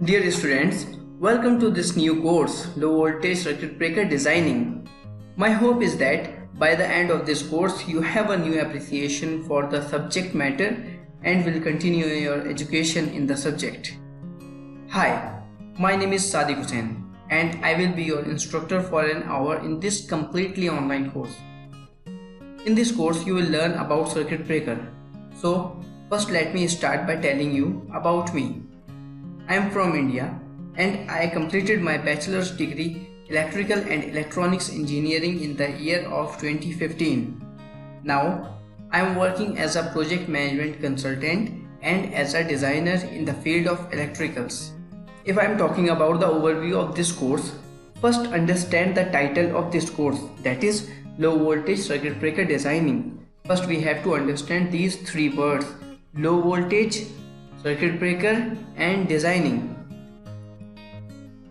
Dear students, welcome to this new course, Low Voltage Circuit Breaker Designing. My hope is that by the end of this course, you have a new appreciation for the subject matter and will continue your education in the subject. Hi, my name is Sadiq Hussain and I will be your instructor for an hour in this completely online course. In this course, you will learn about circuit breaker. So, first let me start by telling you about me. I am from India and I completed my bachelor's degree Electrical and Electronics Engineering in the year of 2015. Now, I am working as a project management consultant and as a designer in the field of electricals. If I am talking about the overview of this course, first understand the title of this course, that is Low Voltage Circuit Breaker Designing. First we have to understand these three words: low voltage, circuit breaker and designing.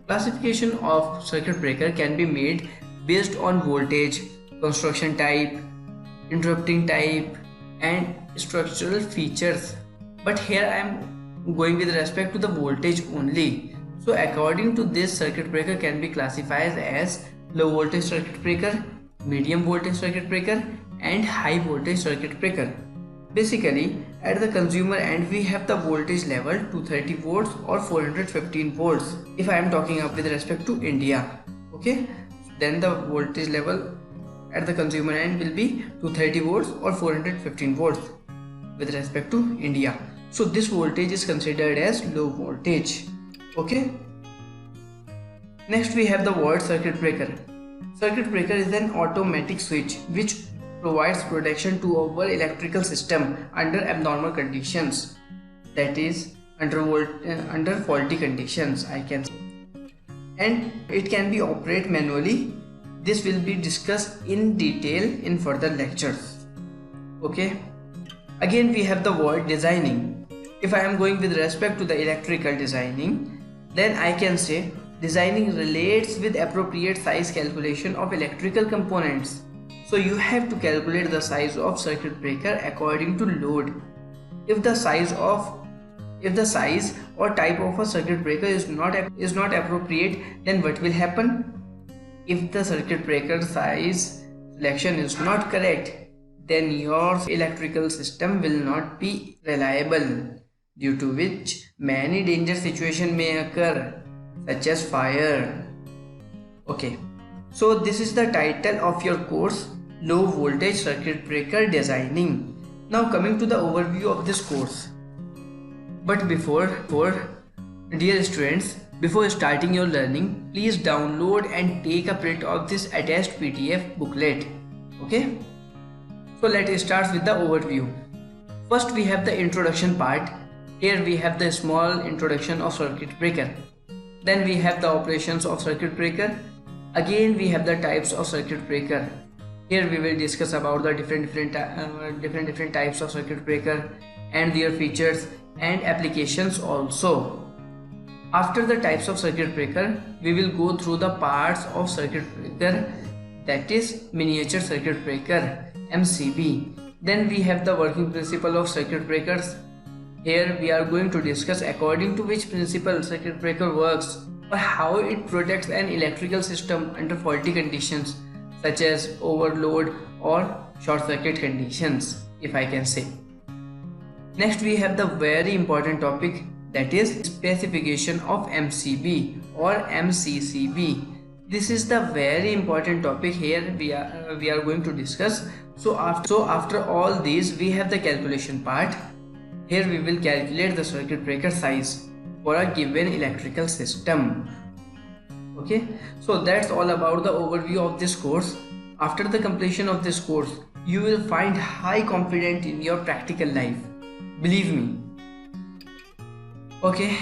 Classification of circuit breaker can be made based on voltage, construction type, interrupting type and structural features. But here I am going with respect to the voltage only. So according to this, circuit breaker can be classified as low voltage circuit breaker, medium voltage circuit breaker and high voltage circuit breaker. Basically, at the consumer end we have the voltage level 230 volts or 415 volts. If I am talking up with respect to India, okay, then the voltage level at the consumer end will be 230 volts or 415 volts with respect to India. So this voltage is considered as low voltage. Okay. Next we have the word circuit breaker. Circuit breaker is an automatic switch which provides protection to our electrical system under abnormal conditions, that is under faulty conditions I can say, and it can be operated manually. This will be discussed in detail in further lectures. Okay. Again we have the word designing. If I am going with respect to the electrical designing, then I can say designing relates with appropriate size calculation of electrical components. So you have to calculate the size of circuit breaker according to load. If the size or type of a circuit breaker is not appropriate, then what will happen? If the circuit breaker size selection is not correct, then your electrical system will not be reliable, due to which many danger situations may occur, such as fire. Okay, so this is the title of your course, Low Voltage Circuit Breaker Designing. Now coming to the overview of this course. But before dear students, before starting your learning, please download and take a print of this attached PDF booklet. Okay? So let's start with the overview. First we have the introduction part. Here we have the small introduction of circuit breaker. Then we have the operations of circuit breaker. Again we have the types of circuit breaker. Here we will discuss about the different types of circuit breaker and their features and applications also. After the types of circuit breaker, we will go through the parts of circuit breaker, that is miniature circuit breaker, MCB. Then we have the working principle of circuit breakers. Here we are going to discuss according to which principle circuit breaker works or how it protects an electrical system under faulty conditions such as overload or short circuit conditions, if I can say. Next we have the very important topic, that is specification of MCB or MCCB. This is the very important topic here we are going to discuss. So after all these we have the calculation part. Here we will calculate the circuit breaker size for a given electrical system. Okay, so that's all about the overview of this course. After the completion of this course, you will find high confidence in your practical life. Believe me. Okay,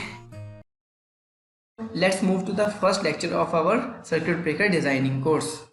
let's move to the first lecture of our circuit breaker designing course.